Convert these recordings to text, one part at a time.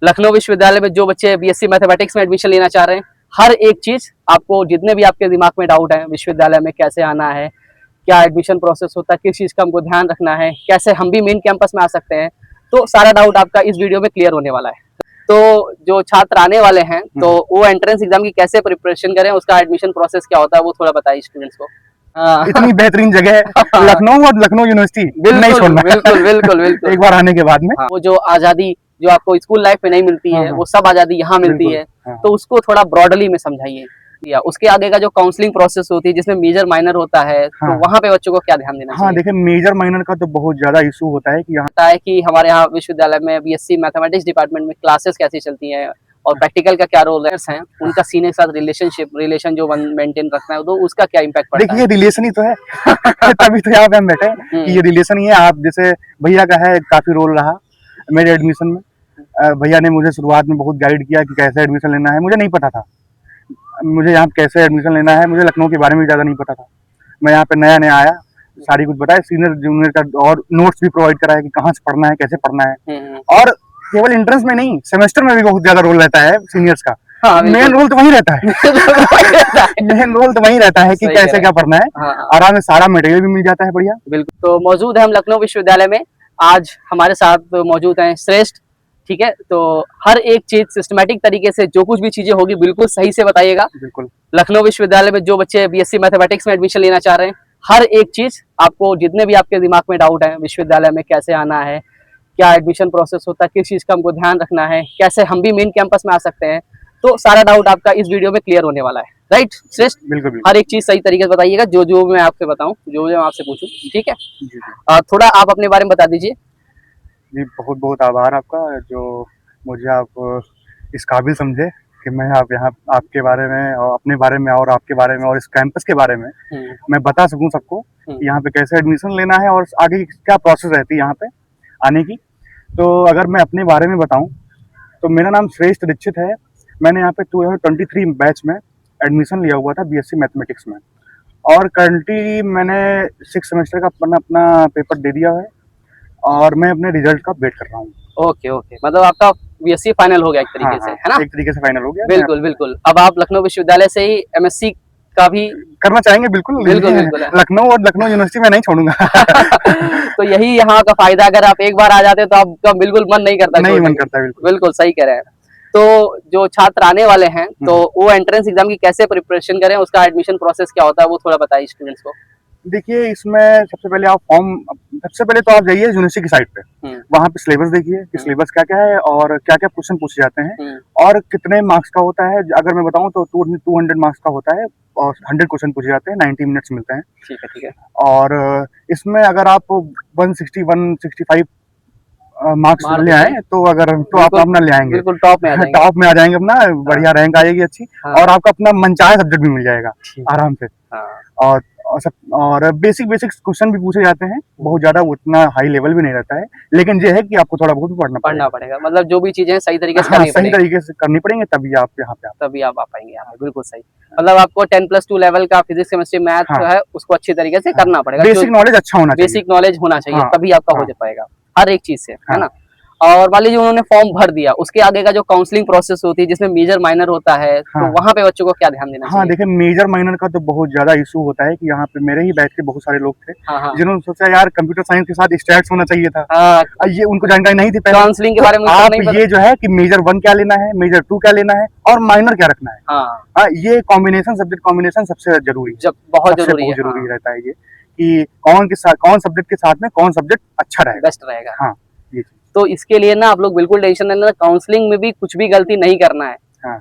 लखनऊ विश्वविद्यालय में जो बच्चे बीएससी मैथमेटिक्स में एडमिशन लेना चाह रहे हैं, हर एक चीज आपको, जितने भी आपके दिमाग में डाउट है विश्वविद्यालय में कैसे आना है, क्या एडमिशन प्रोसेस होता है, किस चीज का हमको ध्यान रखना है, कैसे हम भी मेन कैंपस में आ सकते हैं, तो सारा डाउट आपका इस वीडियो में क्लियर होने वाला है। तो जो छात्र आने वाले हैं तो वो एंट्रेंस एग्जाम की कैसे प्रिपरेशन करें, उसका एडमिशन प्रोसेस क्या होता है, वो थोड़ा बताइए स्टूडेंट्स को। इतनी बेहतरीन जगह है लखनऊ और लखनऊ यूनिवर्सिटी नहीं छोड़ना। बिल्कुल बिल्कुल बिल्कुल एक बार आने के बाद में वो जो आजादी जो आपको स्कूल लाइफ में नहीं मिलती है, वो सब आजादी यहाँ मिलती है। तो उसको थोड़ा ब्रॉडली में समझाइए। या उसके आगे का जो काउंसलिंग प्रोसेस होती है जिसमें मेजर माइनर होता है, तो वहाँ पे बच्चों को क्या ध्यान देना चाहिए? देखिए मेजर माइनर का तो बहुत ज्यादा इशू होता है कि यहाँ है कि हमारे यहाँ विश्वविद्यालय में बीएससी मैथमेटिक्स डिपार्टमेंट में क्लासेस कैसी चलती हैं और प्रैक्टिकल का क्या रोल है, उनका सीनियर के साथ रिलेशन जो मेंटेन रखना है, तो उसका क्या इम्पैक्ट पड़ता है? देखिए रिलेशन ही तो है तभी तो यहाँ पे हम बैठे हैं कि ये रिलेशन ही है। आप जैसे भैया का है काफी रोल रहा मेरे एडमिशन में। भैया ने मुझे शुरुआत में बहुत गाइड किया कि कैसे एडमिशन लेना है। मुझे नहीं पता था मुझे यहाँ कैसे एडमिशन लेना है, मुझे लखनऊ के बारे में ज्यादा नहीं पता था। मैं यहाँ पे नया नया आया, सारी कुछ बताया, सीनियर जूनियर का और नोट्स भी प्रोवाइड कराया कि कहाँ से पढ़ना है, कैसे पढ़ना है। और केवल एंट्रेंस में नहीं, सेमेस्टर में भी बहुत ज्यादा रोल रहता है सीनियर्स का। मेन रोल तो वही रहता है मेन रोल तो वही रहता है कि कैसे क्या पढ़ना है। आराम से सारा मटेरियल भी मिल जाता है बढ़िया। बिल्कुल। तो मौजूद है हम लखनऊ विश्वविद्यालय में, आज हमारे साथ मौजूद हैं श्रेष्ठ। ठीक है, तो हर एक चीज सिस्टमेटिक तरीके से जो कुछ भी चीजें होगी बिल्कुल सही से बताइएगा। बिल्कुल। लखनऊ विश्वविद्यालय में जो बच्चे बीएससी मैथमेटिक्स में एडमिशन लेना चाह रहे हैं, हर एक चीज आपको, जितने भी आपके दिमाग में डाउट है विश्वविद्यालय में कैसे आना है, क्या एडमिशन प्रोसेस होता है, किस चीज का हमको ध्यान रखना है, कैसे हम भी मेन कैंपस में आ सकते हैं, तो सारा डाउट आपका इस वीडियो में क्लियर होने वाला है। राइट श्रेष्ठ? बिल्कुल। हर एक चीज सही तरीके से बताइएगा, जो जो मैं आपसे बताऊं, जो मैं आपसे पूछूं। ठीक है, थोड़ा आप अपने बारे में बता दीजिए। जी बहुत बहुत आभार आपका, जो मुझे आप इस काबिल समझे कि मैं आप यहाँ आपके बारे में और अपने बारे में और आपके बारे में और इस कैंपस के बारे में मैं बता सकूं सबको कि यहाँ पे कैसे एडमिशन लेना है और आगे की क्या प्रोसेस रहती है यहाँ पे आने की। तो अगर मैं अपने बारे में बताऊं तो मेरा नाम श्रेष्ठ दीक्षित है। मैंने यहाँ पे 2023 बैच में एडमिशन लिया हुआ था बीएससी मैथमेटिक्स में, और करंटली मैंने 6 सेमेस्टर का अपना पेपर दे दिया है और मैं अपने रिजल्ट का वेट कर रहा हूँ। ओके ओके, मतलब आपका बीएससी फाइनल हो गया एक तरीके से, है ना? एक तरीके से फाइनल हो गया। बिल्कुल बिल्कुल। अब आप लखनऊ विश्वविद्यालय से ही एमएससी का भी करना चाहेंगे? बिल्कुल बिल्कुल बिल्कुल। लखनऊ और लखनऊ यूनिवर्सिटी में नहीं छोड़ूंगा तो यही यहाँ का फायदा, अगर आप एक बार आ जाते तो आपका बिल्कुल मन नहीं करता। नहीं मन करता। बिल्कुल सही कह रहे हैं। तो जो छात्र आने वाले हैं तो वो एंट्रेंस एग्जाम की कैसे प्रिपरेशन करें, उसका एडमिशन प्रोसेस क्या होता है, वो थोड़ा बताइए स्टूडेंट्स को। देखिए इसमें सबसे पहले आप जाइए यूनिवर्सिटी की साइट पे, वहाँ पे सिलेबस देखिए कि सिलेबस क्या क्या है और क्या क्या क्वेश्चन पूछे जाते हैं और कितने मार्क्स का होता है। अगर मैं बताऊं तो 200 मार्क्स का होता है और 100 क्वेश्चन पूछे जाते हैं, 90 मिनट्स मिलते हैं। ठीक है। और इसमें अगर आप 165 मार्क्स ले आए तो आप अपना ले आएंगे, बिल्कुल टॉप में आ जाएंगे अपना, बढ़िया रैंक आएगी अच्छी। और आपका अपना मनचाहे सब्जेक्ट भी मिल जाएगा आराम से। और बेसिक क्वेश्चन भी पूछे जाते हैं, बहुत ज्यादा उतना हाई लेवल भी नहीं रहता है, लेकिन ये है कि आपको थोड़ा बहुत पढ़ना पड़ेगा। मतलब जो भी चीजें सही तरीके से करनी पड़ेंगे तभी आप यहाँ पे तभी आप आ पाएंगे यहाँ पे। बिल्कुल सही। मतलब आपको 10+2 लेवल का फिजिक्स केमिस्ट्री मैथ जो है उसको अच्छी तरीके से करना पड़ेगा। बेसिक नॉलेज अच्छा होना चाहिए, बेसिक नॉलेज होना चाहिए, तभी आपका हो पाएगा हर एक चीज से, है ना? और मान लीजिए उन्होंने फॉर्म भर दिया, उसके आगे का जो काउंसलिंग प्रोसेस होती है जिसमें मेजर माइनर होता है, तो वहाँ पे बच्चों को क्या ध्यान देना चाहिए? देखिए मेजर माइनर का तो बहुत ज्यादा इशू होता है कि यहाँ पे मेरे ही बैच के बहुत सारे लोग थे जिन्होंने सोचा यार कंप्यूटर साइंस के साथ स्टैट्स होना चाहिए था। ये उनको जानकारी नहीं थी काउंसलिंग के बारे में। आप ये जो है कि मेजर 1 क्या लेना है, मेजर 2 क्या लेना है और माइनर क्या रखना है। ये सब्जेक्ट कॉम्बिनेशन सबसे जरूरी बहुत जरूरी रहता है ये कि कौन सब्जेक्ट के साथ में कौन सब्जेक्ट अच्छा रहेगा, बेस्ट रहेगा। हाँ, तो इसके लिए ना आप लोग बिल्कुल टेंशन नहीं लेना, काउंसलिंग में भी कुछ भी गलती नहीं करना है।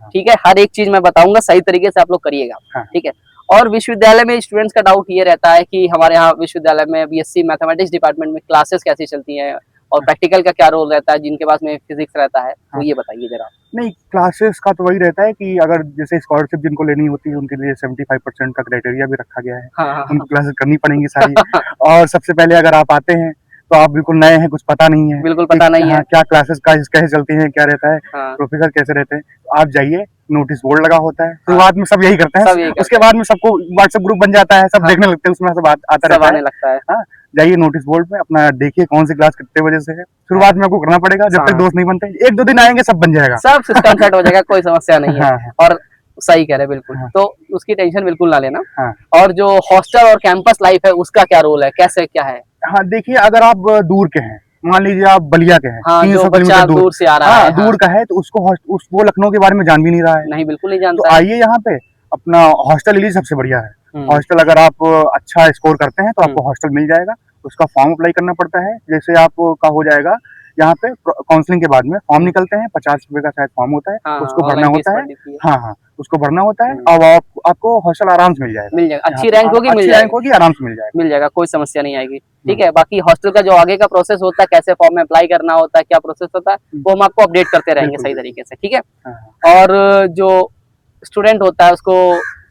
ठीक है, हर एक चीज मैं बताऊंगा, सही तरीके से आप लोग करिएगा। ठीक है। और विश्वविद्यालय में स्टूडेंट्स का डाउट ये रहता है कि हमारे यहाँ विश्वविद्यालय में बीएससी मैथमेटिक्स डिपार्टमेंट में क्लासेस कैसी चलती हैं और प्रैक्टिकल का क्या रोल रहता है, जिनके पास में फिजिक्स रहता है, तो ये बताइए जरा। नहीं, क्लासेस का तो वही रहता है कि अगर जैसे स्कॉलरशिप जिनको लेनी होती है उनके लिए 75% का क्राइटेरिया भी रखा गया है। उनको क्लासेस करनी पड़ेंगी सारी। और सबसे पहले अगर आप आते हैं तो आप बिल्कुल नए हैं, कुछ पता नहीं है, बिल्कुल पता नहीं है क्या क्लासेस कैसे चलती हैं, क्या रहता है, प्रोफेसर कैसे रहते हैं। तो आप जाइए, नोटिस बोर्ड लगा होता है, शुरुआत में सब यही करते हैं, उसके बाद में सबको व्हाट्सएप ग्रुप बन जाता है, सब देखने लगते हैं, उसमें सब आता रहता है। जाइए नोटिस बोर्ड पे अपना देखिए कौन सी क्लास कितने बजे से है। शुरुआत में आपको करना पड़ेगा, जब तक हाँ। दोस्त नहीं बनते, 1-2 दिन आएंगे सब बन जाएगा। सब सिस्टम सेट हो जाएगा, कोई समस्या नहीं है। हाँ हाँ और सही कह रहे हैं बिल्कुल, हाँ तो उसकी टेंशन बिल्कुल ना लेना। हाँ और जो हॉस्टल और कैंपस लाइफ है उसका क्या रोल है, कैसे क्या है? हाँ, देखिए अगर आप दूर के हैं, मान लीजिए आप बलिया के हैं, हाँ, जो 300 बच्चा किलोमीटर दूर, दूर से आ रहा हाँ है, हाँ, दूर का है, तो वो लखनऊ के बारे में जान भी नहीं रहा है, नहीं बिल्कुल नहीं तो जानता है। आइए यहाँ पे अपना हॉस्टल लीजिए, सबसे बढ़िया है। हम्म, हॉस्टल अगर आप अच्छा स्कोर करते हैं तो आपको हम्म, हॉस्टल मिल जाएगा। उसका फॉर्म अप्लाई करना पड़ता है, जैसे आपका हो जाएगा यहाँ पे काउंसलिंग के बाद में फॉर्म निकलते हैं, 50 रुपए का शायद फॉर्म होता है, हाँ हाँ, उसको भरना ऑनलाइन फीस होता भर है। देती है। हाँ हाँ, उसको भरना होता है, हम्म, अब आपको हॉस्टल आराम से मिल जाएगा। मिल जाएगा, यहाँ अच्छी पे रैंक होगी, मिल अच्छी जाएगा, रैंक होगी, आराम से मिल जाएगा। मिल जाएगा, कोई समस्या नहीं आएगी। ठीक हम्म, है, बाकी हॉस्टल का जो आगे का प्रोसेस होता है, कैसे फॉर्म में अप्लाई करना होता है, क्या प्रोसेस होता है, वो हम आपको अपडेट करते रहेंगे बिल्कुल सही बिल्कुल। तरीके से। ठीक है। हाँ हाँ। और जो स्टूडेंट होता है उसको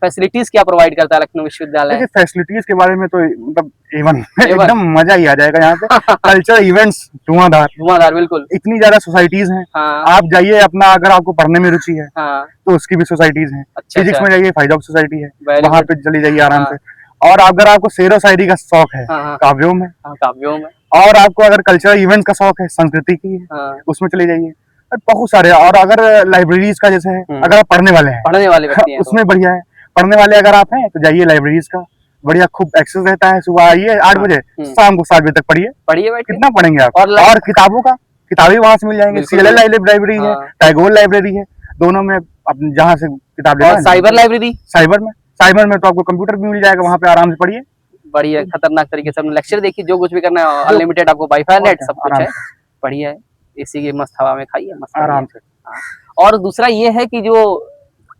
फैसिलिटीज क्या प्रोवाइड करता है लखनऊ विश्वविद्यालय? देखिए फैसिलिटीज के बारे में तो मतलब एवन एवन एकदम मजा ही आ जाएगा यहाँ पे। कल्चर इवेंट्स धुआंधार, धुआंधार बिल्कुल। इतनी ज्यादा सोसाइटीज हैं। हाँ आप जाइए अपना, अगर आपको पढ़ने में रुचि है हाँ, तो उसकी भी सोसाइटीज हैं। अच्छा फिजिक्स अच्छा, में जाइए, फाइव ऑफ सोसाइटी है, वेरी वहां गुड। पे चली जाइए आराम हाँ से। और अगर आपको शेरो शायरी का शौक है, हाँ हाँ काव्यों में। हाँ, काव्यों में। और आपको अगर कल्चरल इवेंट्स का शौक है, संस्कृति की है, हाँ, उसमें चले जाइए। और बहुत सारे, और अगर लाइब्रेरीज का जैसे है, अगर आप पढ़ने वाले हैं पढ़ने वाले व्यक्ति हैं तो उसमें बढ़िया है। पढ़ने वाले अगर आप हैं तो जाइए लाइब्रेरीज का, बढ़िया खूब एक्सेस रहता है। सुबह आइए 8 हाँ, बजे, शाम को 7 बजे तक पढ़िए। पढ़िए बैठ के। कितना पढ़ेंगे आप? और और किताबों का, किताबें वहां से मिल जाएंगे। बिल्कुल सीएलएल बिल्कुल। लाइब्रेरी है, हाँ, टैगोर लाइब्रेरी है, दोनों में अपने जहाँ से किताब लेना और है। साइबर लाइब्रेरी साइबर में तो आपको कंप्यूटर भी मिल जाएगा, वहां पे आराम से पढ़िए। बढ़िया, खतरनाक तरीके से अपने लेक्चर देखिए, जो कुछ भी करना है जो अनलिमिटेड, आपको वाईफाई और नेट क्या, सब कुछ आराम है। से बढ़िया है, इसी की मस्त हवा में खाइए, मस्त पढ़िए। आराम से। हाँ। और दूसरा ये है कि जो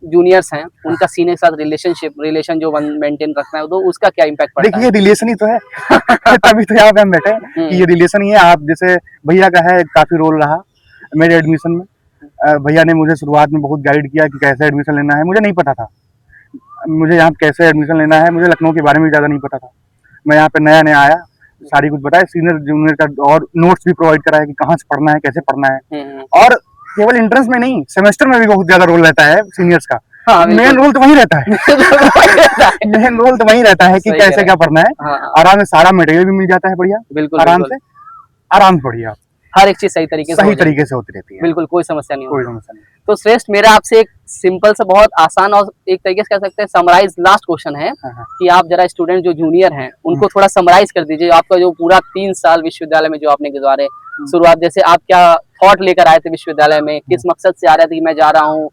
जूनियर्स हैं उनका सीनियर के साथ रिलेशन जो मेंटेन रखना है, तो उसका क्या इम्पैक्ट पड़ता देखिए है? रिलेशन ही तो है। तभी तो यहाँ पे हम बैठे हैं कि ये रिलेशन ही है। आप जैसे भैया का है, काफी रोल रहा मेरे एडमिशन में। भैया ने मुझे शुरुआत में बहुत गाइड किया कि कैसे एडमिशन लेना है। मुझे नहीं पता था मुझे यहाँ पे कैसे एडमिशन लेना है, मुझे लखनऊ के बारे में ज्यादा नहीं पता था। मैं यहाँ पे नया नया आया, सारी कुछ बताया, सीनियर जूनियर का, और नोट्स भी प्रोवाइड कराया कि कहाँ से पढ़ना है, कैसे पढ़ना है। हम्म, और केवल एंट्रेंस में नहीं, सेमेस्टर में भी बहुत ज्यादा रोल रहता है सीनियर्स का। हाँ मेन बिल्कुल। रोल तो वही रहता है। मेन रोल तो वही रहता है कि सही कह कैसे रहे क्या पढ़ना है। हैं। हाँ हाँ, आराम से सारा मटेरियल भी मिल जाता है, बढ़िया बिल्कुल आराम बिल्कुल, से, आराम से पढ़िए आप। हर एक चीज सही तरीके से हो सही जाएगी। तरीके से होती रहती है, बिल्कुल कोई समस्या नहीं कोई होगी। समस्या नहीं। तो श्रेष्ठ, मेरा आपसे एक सिंपल सा, बहुत आसान और एक तरीके से कह सकते हैं समराइज लास्ट क्वेश्चन है हाँ हाँ। कि आप जरा स्टूडेंट जो जूनियर हैं उनको थोड़ा समराइज कर दीजिए, आपका जो पूरा 3 साल विश्वविद्यालय में जो आपने गुजारे, शुरुआत जैसे आप क्या थॉट लेकर आए थे विश्वविद्यालय में, किस मकसद से आ रहे थे कि मैं जा रहा हूँ,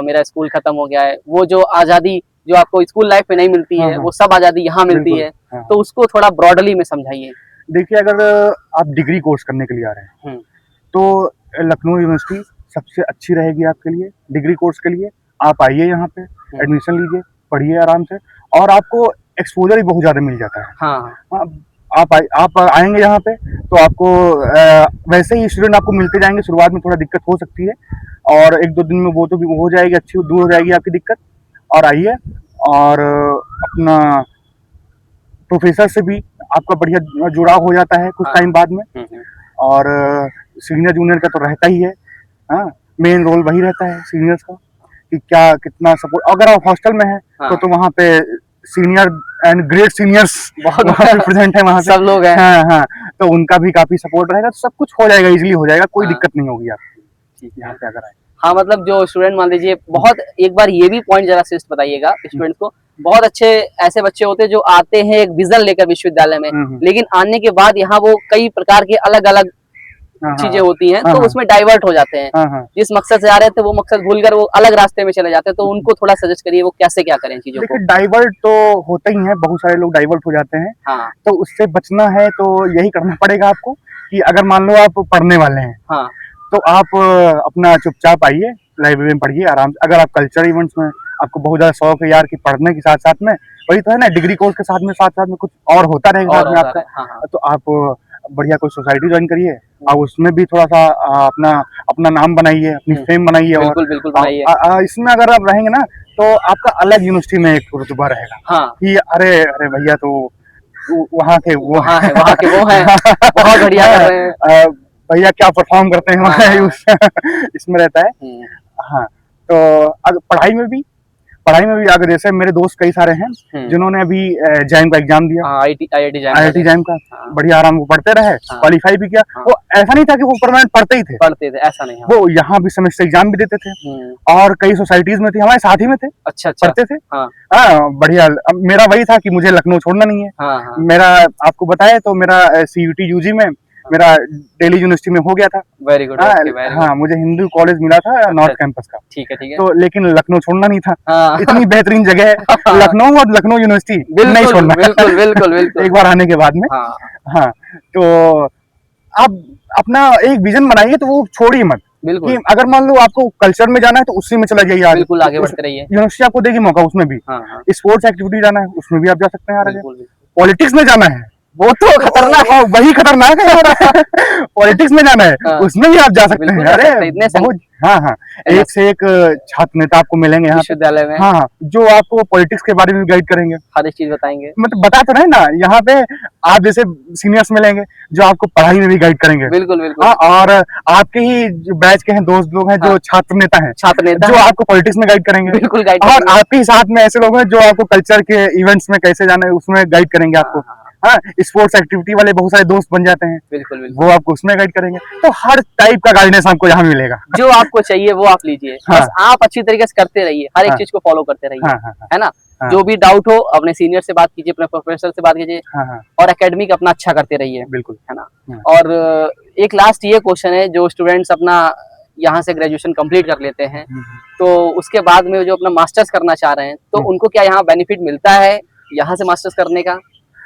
मेरा स्कूल खत्म हो गया है, वो जो आजादी जो आपको स्कूल लाइफ में नहीं मिलती है, वो सब आजादी यहाँ मिलती बिल्कुल, है, हाँ। तो उसको थोड़ा ब्रॉडली में समझाइए। देखिए अगर आप डिग्री कोर्स करने के लिए आ रहे हैं तो लखनऊ यूनिवर्सिटी सबसे अच्छी रहेगी आपके लिए डिग्री कोर्स के लिए। आप आइए यहाँ पे, एडमिशन लीजिए, पढ़िए आराम से, और आपको एक्सपोजर भी बहुत ज़्यादा मिल जाता है। हाँ हाँ, आप आएंगे यहाँ पे तो आपको वैसे ही स्टूडेंट आपको मिलते जाएंगे। शुरुआत में थोड़ा दिक्कत हो सकती है, और 1-2 दिन में वो तो भी हो जाएगी, अच्छी दूर हो जाएगी आपकी दिक्कत। और आइए, और अपना प्रोफेसर से भी आपका बढ़िया जुड़ाव हो जाता है कुछ टाइम बाद में। और सीनियर जूनियर का तो रहता ही है। हाँ, मेन रोल वही रहता है सीनियर्स का कि क्या कितना सपोर्ट। अगर आप हॉस्टल में हैं तो वहाँ पे सीनियर एंड ग्रेट सीनियर्स बहुत वहाँ पे प्रेजेंट है, वहाँ पे सब लोग हैं। हाँ हाँ, तो उनका भी काफी सपोर्ट रहेगा, तो सब कुछ हो जाएगा, इजीली हो जाएगा, कोई हाँ। दिक्कत नहीं होगी आपको यहाँ पे अगर आए। हाँ, मतलब जो स्टूडेंट मान लीजिए, बहुत एक बार ये भी पॉइंट जरा सिस्ट बताइएगा स्टूडेंट्स को, बहुत अच्छे ऐसे बच्चे होते हैं जो आते हैं एक विजन लेकर विश्वविद्यालय में, लेकिन आने के बाद यहाँ वो कई प्रकार के अलग अलग चीजें होती हैं, तो उसमें डाइवर्ट हो जाते हैं। जिस मकसद से आ रहे थे वो मकसद भूलकर वो अलग रास्ते में चले जाते हैं, तो उनको थोड़ा सजेस्ट करिए वो कैसे क्या करें चीजों को। डाइवर्ट तो होता ही है, बहुत सारे लोग डाइवर्ट हो जाते हैं। हाँ तो उससे बचना है तो यही करना पड़ेगा आपको कि अगर मान लो आप पढ़ने वाले हैं, हाँ, तो आप अपना चुपचाप आइए, लाइब्रेरी में पढ़िए आराम से। अगर आप कल्चर इवेंट्स में आपको बहुत ज्यादा शौक है यार कि पढ़ने के साथ साथ में, वही तो है ना, डिग्री कोर्स के साथ में कुछ और होता रहेगा साथ में आपका, हाँ। तो आप बढ़िया कोई सोसाइटी ज्वाइन करिए, और उसमें भी थोड़ा सा अपना नाम बनाइए, अपनी फेम बनाइए। बिल्कुल बिल्कुल बनाइए। इसमें अगर आप रहेंगे ना तो आपका अलग यूनिवर्सिटी में एक रुतबा रहेगा। हाँ, कि अरे अरे भैया तो वहाँ के वो वहाँ के वो हैं, बहुत बढ़िया कर रहे हैं भैया, क्या परफॉर्म करते हैं। हाँ। इसमें रहता है। हाँ, तो अगर पढ़ाई में भी पढ़ाई में भी अगर जैसे मेरे दोस्त कई सारे हैं जिन्होंने अभी जैम का एग्जाम दिया, IIT जैम का, बढ़िया आराम को पढ़ते रहे, क्वालिफाई भी किया। वो ऐसा नहीं था कि वो परमानेंट पढ़ते ही थे, ऐसा नहीं। वो यहाँ भी सेमेस्टर एग्जाम भी देते थे और कई सोसाइटीज में थे, हमारे साथ ही में थे, अच्छा पढ़ते थे। हाँ बढ़िया। मेरा वही था कि मुझे लखनऊ छोड़ना नहीं है। मेरा आपको बताया तो मेरा CUT UG में मेरा दिल्ली यूनिवर्सिटी में हो गया था। Very good. हाँ मुझे हिंदू कॉलेज मिला था नॉर्थ कैंपस का। ठीक है। तो लेकिन लखनऊ छोड़ना नहीं था। इतनी बेहतरीन जगह है लखनऊ, और लखनऊ यूनिवर्सिटी नहीं छोड़ना। बिल्कुल एक बार आने के बाद में। हाँ तो आप अपना एक विजन बनाइए तो वो छोड़िए मत। कि अगर मान लो आपको कल्चर में जाना है तो उसी में चला जाइए, बिल्कुल आगे बढ़ते रहिए। यूनिवर्सिटी आपको देगी मौका, उसमें भी स्पोर्ट्स एक्टिविटी जाना है उसमें भी आप जा सकते हैं। पॉलिटिक्स में जाना है वो तो खतरनाक है, वही खतरनाक है। पॉलिटिक्स में जाना है उसमें भी आप जा सकते हैं। अरे बहुत, हाँ एक से एक छात्र नेता आपको मिलेंगे यहाँ विश्वविद्यालय में। हाँ जो आपको पॉलिटिक्स के बारे में गाइड करेंगे, हर एक चीज बताएंगे। मतलब बता तो रहे ना, यहाँ पे आप जैसे सीनियर्स मिलेंगे जो आपको पढ़ाई में भी गाइड करेंगे। बिल्कुल। हाँ, और आपके ही जो बैच के हैं दोस्त लोग हैं जो छात्र नेता हैं, जो आपको पॉलिटिक्स में गाइड करेंगे। बिल्कुल गाइड। और आपके ही साथ में ऐसे लोग हैं जो आपको कल्चर के इवेंट्स में कैसे जाना है उसमें गाइड करेंगे आपको। हाँ स्पोर्ट्स एक्टिविटी वाले बहुत सारे दोस्त बन जाते हैं। बिल्कुल। वो आपको उसमें गाइड करेंगे। तो हर टाइप का गाइडेंस आपको यहाँ मिलेगा, जो आपको चाहिए वो आप लीजिए। बस आप अच्छी तरीके से करते रहिए, हर एक चीज को फॉलो करते रहिए, है ना। जो भी डाउट हो अपने सीनियर से बात कीजिए, अपने प्रोफेसर से बात कीजिए, और एकेडमिक अपना अच्छा करते रहिए। बिल्कुल, है ना। और एक लास्ट ये क्वेश्चन है, जो स्टूडेंट्स अपना यहाँ से ग्रेजुएशन कंप्लीट कर लेते हैं तो उसके बाद में जो अपना मास्टर्स करना चाह रहे हैं तो उनको क्या यहाँ बेनिफिट मिलता है यहाँ से मास्टर्स करने का?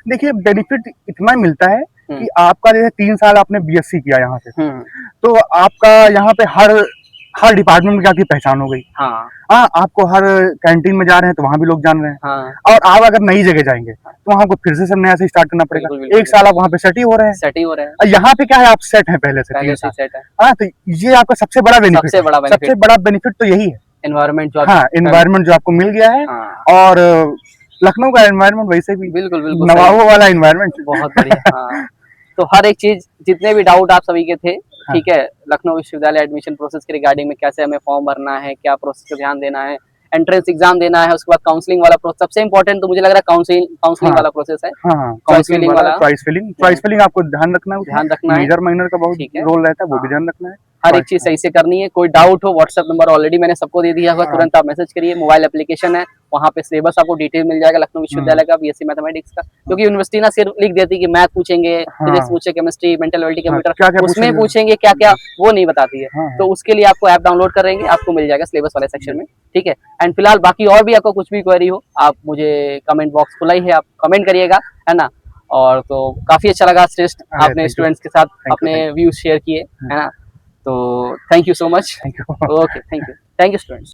देखिए बेनिफिट इतना मिलता है कि आपका जैसे 3 साल आपने BSc किया यहाँ से, तो आपका यहाँ पे हर डिपार्टमेंट में आपकी पहचान हो गई। हाँ आपको हर कैंटीन में जा रहे हैं तो वहाँ भी लोग जान रहे हैं। और आप अगर नई जगह जाएंगे तो वहाँ को फिर से सब नया से स्टार्ट करना पड़ेगा। 1 साल आप वहाँ पे सेट ही हो रहे हैं। यहाँ पे क्या है, आप सेट हैं पहले से। हाँ तो ये आपका सबसे बड़ा बेनिफिट, सबसे बड़ा बेनिफिट तो यही है, एनवायरमेंट। हाँ एनवायरमेंट जो आपको मिल गया है। और लखनऊ का एनवायरमेंट वैसे भी बिल्कुल नवाबों वाला एनवायरमेंट, बहुत बढ़िया। तो हर एक चीज, जितने भी डाउट आप सभी के थे, ठीक है, लखनऊ विश्वविद्यालय एडमिशन प्रोसेस के रिगार्डिंग में कैसे हमें फॉर्म भरना है, क्या प्रोसेस पर ध्यान देना है, एंट्रेंस एग्जाम देना है, उसके बाद काउंसलिंग वाला प्रोसेस, सबसे इंपॉर्टेंट तो मुझे लग रहा है काउंसलिंग वाला प्रोसेस है। चॉइस फिलिंग आपको ध्यान रखना है, मेजर माइनर का बहुत रोल रहता है, वो भी ध्यान रखना है। हर एक चीज सही से करनी है। कोई डाउट हो, व्हाट्सएप नंबर ऑलरेडी मैंने सबको दे दिया होगा, तुरंत आप मैसेज करिए। मोबाइल एप्लीकेशन है, वहाँ पे सिलेबस आपको डिटेल मिल जाएगा लखनऊ विश्वविद्यालय का, BSc मैथमेटिक्स का। क्योंकि यूनिवर्सिटी ना सिर्फ लिख देती कि मैथ पूछेंगे, फिजिक्स पूछे, केमिस्ट्री, मेंटल एबिलिटी, कंप्यूटर, उसमें पूछेंगे क्या क्या, वो नहीं बताती है। तो उसके लिए आपको ऐप डाउनलोड करेंगे, आपको मिल जाएगा सिलेबस वाले सेक्शन में, ठीक है। एंड फिलहाल बाकी और भी आपको कुछ भी क्वेरी हो, आप मुझे कमेंट बॉक्स खुला ही है, आप कमेंट करिएगा, है ना। और तो काफी अच्छा लगा श्रेष्ठ, आपने स्टूडेंट्स के साथ अपने व्यूज शेयर किए, है ना। तो thank you so much. Okay, thank you students.